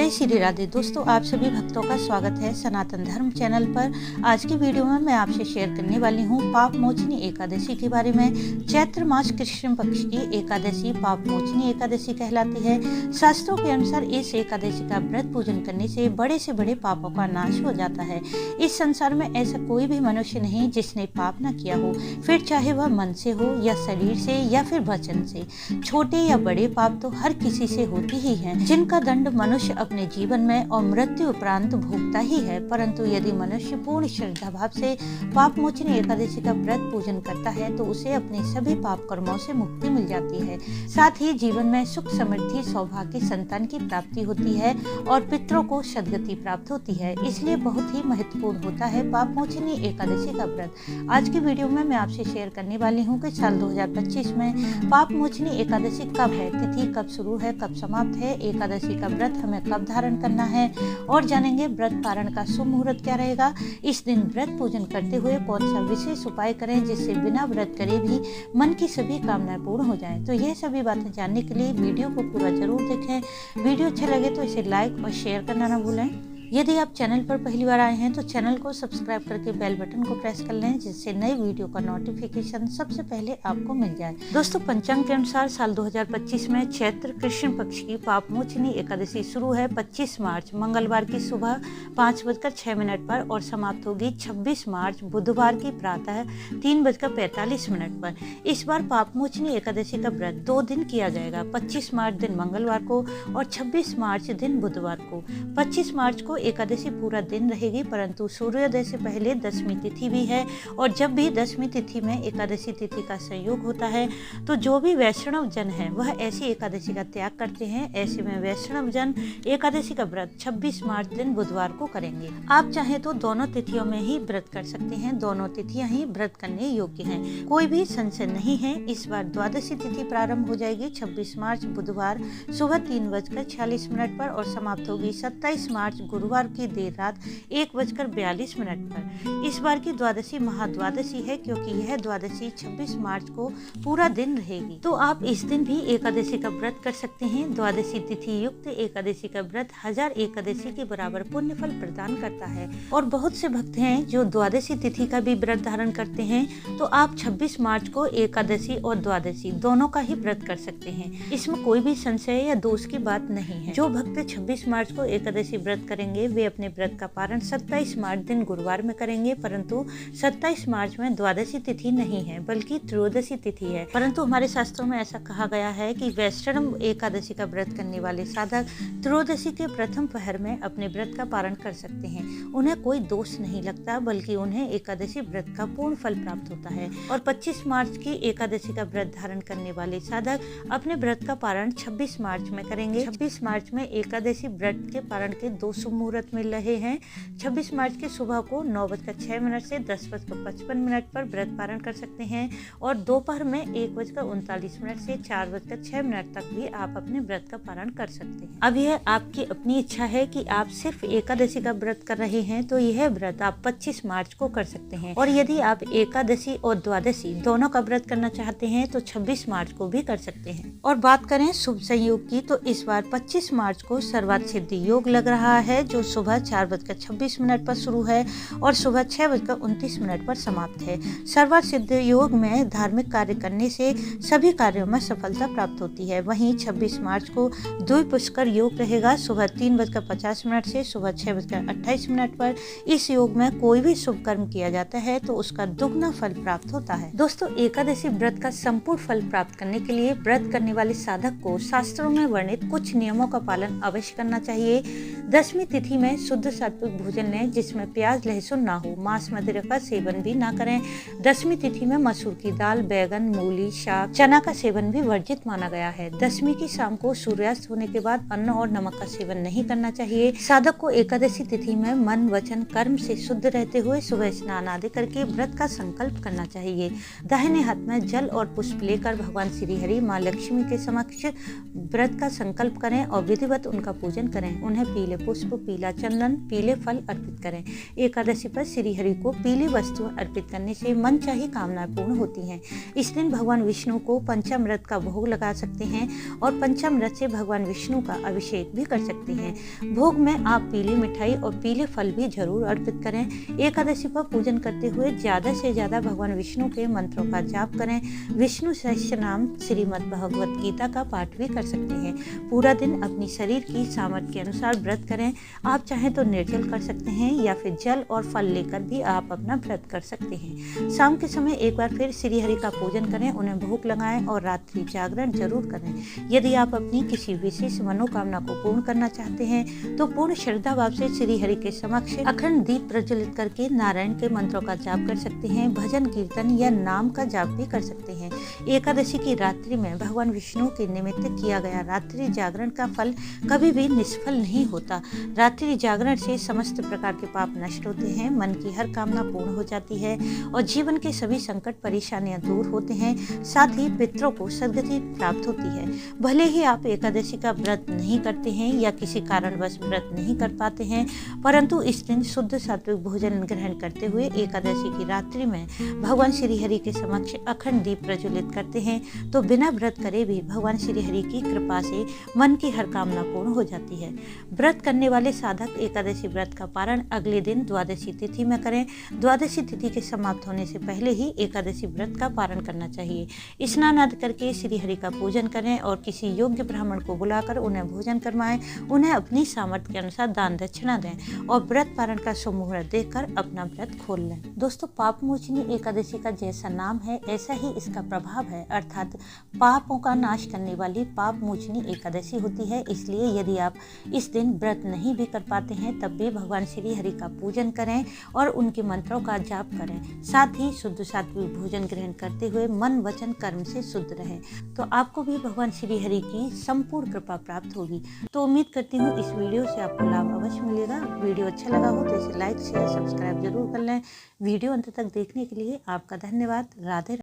जय श्री राधे। दोस्तों, आप सभी भक्तों का स्वागत है सनातन धर्म चैनल पर। आज की वीडियो में मैं आपसे शेयर करने वाली हूँ पाप मोचनी एकादशी के बारे में। चैत्र मास कृष्ण पक्ष की एकादशी पाप मोचनी एकादशी कहलाती है। शास्त्रों के अनुसार इस एकादशी का व्रत पूजन करने से बड़े पापों का नाश हो जाता है। इस संसार में ऐसा कोई भी मनुष्य नहीं जिसने पाप न किया हो, फिर चाहे वह मन से हो या शरीर से या फिर वचन से। छोटे या बड़े पाप तो हर किसी से होती ही हैं, जिनका दंड मनुष्य अपने जीवन में और मृत्यु उपरांत भोगता ही है। परंतु यदि मनुष्य पूर्ण श्रद्धा भाव से पाप मोचनी एकादशी का व्रत पूजन करता है तो उसे अपने सभी पाप कर्मों से मुक्ति मिल जाती है। साथ ही जीवन में सुख समृद्धि सौभाग्य संतान की प्राप्ति होती है और पितरों को सद्गति प्राप्त होती है। इसलिए बहुत ही महत्वपूर्ण होता है पाप मोचनी एकादशी का व्रत। आज की वीडियो में मैं आपसे शेयर करने वाली हूँ कि साल 2025 में पाप मोचनी एकादशी कब है, तिथि कब शुरू है, कब समाप्त है, एकादशी का व्रत हमें कब धारण करना है और जानेंगे व्रत पारण का शुभ मुहूर्त क्या रहेगा। इस दिन व्रत पूजन करते हुए कौन सा विशेष उपाय करें जिससे बिना व्रत करे भी मन की सभी कामनाएं पूर्ण हो जाएं। तो यह सभी बातें जानने के लिए वीडियो को पूरा जरूर देखें। वीडियो अच्छा लगे तो इसे लाइक और शेयर करना ना भूलें। यदि आप चैनल पर पहली बार आए हैं तो चैनल को सब्सक्राइब करके बेल बटन को प्रेस कर लें, जिससे नई वीडियो का नोटिफिकेशन सबसे पहले आपको मिल जाए। दोस्तों, पंचांग के अनुसार साल 2025 में चैत्र कृष्ण पक्ष की पाप मोचनी एकादशी शुरू है 25 मार्च मंगलवार की सुबह 5:06 पर और समाप्त होगी 26 मार्च बुधवार की प्रातः 3:45 पर। इस बार पाप मोचनी एकादशी का व्रत 2 दिन किया जाएगा, 25 मार्च दिन मंगलवार को और 26 मार्च दिन बुधवार को। 25 मार्च को एकादशी पूरा दिन रहेगी, परंतु सूर्योदय से पहले दशमी तिथि भी है और जब भी दशमी तिथि में एकादशी तिथि का संयोग होता है तो जो भी वैष्णव जन है वह ऐसी एकादशी का त्याग करते हैं। ऐसे में वैष्णव जन एकादशी का व्रत 26 मार्च दिन बुधवार को करेंगे। आप चाहे तो दोनों तिथियों में ही व्रत कर सकते हैं, दोनों तिथियां ही व्रत करने योग्य हैं, कोई भी संशय नहीं है। इस बार द्वादशी तिथि प्रारंभ हो जाएगी 26 मार्च बुधवार सुबह 3:46 पर और समाप्त होगी 27 मार्च गुरुवार की देर रात 1:42 पर। इस बार की द्वादशी महाद्वादशी है, क्योंकि यह द्वादशी 26 मार्च को पूरा दिन रहेगी। तो आप इस दिन भी एकादशी का व्रत कर सकते हैं। द्वादशी तिथि युक्त एकादशी का व्रत 1000 एकादशी के बराबर पुण्य फल प्रदान करता है। और बहुत से भक्त हैं जो द्वादशी तिथि का भी व्रत धारण करते हैं, तो आप 26 मार्च को एकादशी और द्वादशी दोनों का ही व्रत कर सकते हैं। इसमें कोई भी संशय या दोष की बात नहीं है। जो भक्त 26 मार्च को एकादशी व्रत करेंगे वे अपने व्रत का पारण 27 मार्च दिन गुरुवार में करेंगे, परंतु 27 मार्च में द्वादशी तिथि नहीं है बल्कि त्रयोदशी तिथि है। परंतु हमारे शास्त्रों में ऐसा कहा गया है कि वैष्णव एकादशी का व्रत करने वाले साधक त्रयोदशी के प्रथम पहर में अपने व्रत का पारण कर सकते हैं। उन्हें कोई दोष नहीं लगता, बल्कि उन्हें एकादशी व्रत का पूर्ण फल प्राप्त होता है। और 25 मार्च की एकादशी का व्रत धारण करने वाले साधक अपने व्रत का पारण 26 मार्च में करेंगे। 26 मार्च में एकादशी व्रत के पारण के 2 शुभ मुहूर्त मिल रहे हैं। 26 मार्च की सुबह को 9:06 से 10:55 पर व्रत पारण कर सकते हैं और दोपहर में 1:39 से 4:06 तक भी आप अपने व्रत का पारण कर सकते हैं। अब यह आपकी अपनी इच्छा है कि आप सिर्फ एकादशी का व्रत कर रहे हैं तो यह व्रत आप 25 मार्च को कर सकते हैं, और यदि आप एकादशी और द्वादशी दोनों का व्रत करना चाहते हैं तो 26 मार्च को भी कर सकते हैं। और बात करें शुभ संयोग की, तो इस बार 25 मार्च को सर्वार्थ सिद्धि योग लग रहा है, जो सुबह 4:26 पर शुरू है और सुबह 6:29 पर समाप्त है। सर्वार्थ सिद्ध योग में धार्मिक कार्य करने से सभी कार्यों में सफलता प्राप्त होती है। वहीं 26 मार्च को द्विपुष्कर योग रहेगा, सुबह 3:50 से सुबह 6:28 पर। इस योग में कोई भी शुभ कर्म किया जाता है तो उसका दुगना फल प्राप्त होता है। दोस्तों, एकादशी व्रत का संपूर्ण फल प्राप्त करने के लिए व्रत करने वाले साधक को शास्त्रों में वर्णित कुछ नियमों का पालन अवश्य करना चाहिए। दशमी तिथि में शुद्ध सात्विक भोजन लें, जिसमें प्याज लहसुन ना हो। मांस मदिरा का सेवन भी ना करें। दशमी तिथि में मसूर की दाल, बैगन, मूली, शाक, चना का सेवन भी वर्जित माना गया है। दशमी की शाम को सूर्यास्त होने के बाद अन्न और नमक का सेवन नहीं करना चाहिए। साधक को एकादशी तिथि में मन वचन कर्म से शुद्ध रहते हुए सुबह स्नान आदि करके व्रत का संकल्प करना चाहिए। दाहिने हाथ में जल और पुष्प लेकर भगवान श्री हरि माँ लक्ष्मी के समक्ष व्रत का संकल्प करें और विधिवत उनका पूजन करें। उन्हें पीले पीले पुष्प, पीला चंदन, पीले फल अर्पित करें। एकादशी पर श्री हरि को पीली वस्तु अर्पित करने से मनचाही कामनाएं पूर्ण होती हैं। इस दिन भगवान विष्णु को पंचामृत का भोग लगा सकते हैं और पंचामृत से भगवान विष्णु का अभिषेक भी कर सकते हैं। भोग में आप पीली मिठाई और पीले फल भी जरूर अर्पित करें। एकादशी पर पूजन करते हुए ज़्यादा से ज़्यादा भगवान विष्णु के मंत्रों का जाप करें। विष्णु सहस्त्रनाम, श्रीमद् भगवत गीता का पाठ भी कर सकते हैं। पूरा दिन अपनी शरीर की सामर्थ्य के अनुसार व्रत करें। आप चाहें तो निर्जल कर सकते हैं या फिर जल और फल लेकर भी आप अपना व्रत कर सकते हैं। शाम के समय एक बार फिर श्री हरि का पूजन करें, उन्हें भोग लगाएं और रात्रि जागरण जरूर करें। यदि आप अपनी किसी विशेष मनोकामना को पूर्ण करना चाहते हैं तो पूर्ण श्रद्धा भाव से श्री हरि के समक्ष अखंड दीप प्रज्वलित करके नारायण के मंत्रों का जाप कर सकते हैं। भजन कीर्तन या नाम का जाप भी कर सकते हैं। एकादशी की रात्रि में भगवान विष्णु के निमित्त किया गया रात्रि जागरण का फल कभी भी निष्फल नहीं होता। रात्रि जागरण से समस्त प्रकार के पाप नष्ट होते हैं, मन की हर कामना पूर्ण हो जाती है और जीवन के सभी संकट परेशानियां दूर होते हैं। साथ ही पितरों को सद्गति प्राप्त होती है। भले ही आप एकादशी का व्रत नहीं करते हैं या किसी कारणवश व्रत नहीं कर पाते हैं, परंतु इस दिन शुद्ध सात्विक भोजन ग्रहण करते हुए एकादशी की रात्रि में भगवान श्री हरि के समक्ष अखंड दीप प्रज्वलित करते हैं तो बिना व्रत करे भी भगवान श्री हरि की कृपा से मन की हर कामना पूर्ण हो जाती है। व्रत करने वाले साधक एकादशी व्रत का पारण अगले दिन द्वादशी तिथि में करें। द्वादशी तिथि के समाप्त होने से पहले ही एकादशी व्रत का पारण करना चाहिए। स्नान आदि करके श्री हरि का पूजन करें और किसी योग्य ब्राह्मण को बुलाकर उन्हें भोजन करवाएं। उन्हें अपनी सामर्थ्य के अनुसार दान दक्षिणा दें और व्रत पारण का शुभ मुहूर्त देखकर अपना व्रत खोल लें। दोस्तों, पाप मोचनी एकादशी का जैसा नाम है ऐसा ही इसका प्रभाव है, अर्थात पापों का नाश करने वाली पाप मोचनी एकादशी होती है। इसलिए यदि आप इस दिन व्रत नहीं भी कर पाते हैं तब भी भगवान श्री हरि का पूजन करें और उनके मंत्रों का जाप करें। साथ ही शुद्ध सात्विक भोजन ग्रहण करते हुए मन वचन कर्म से शुद्ध रहें तो आपको भी भगवान श्री हरि की संपूर्ण कृपा प्राप्त होगी। तो उम्मीद करती हूँ इस वीडियो से आपको लाभ अवश्य मिलेगा। वीडियो अच्छा लगा हो तो इसे लाइक शेयर सब्सक्राइब जरूर कर लें। वीडियो अंत तक देखने के लिए आपका धन्यवाद। राधे।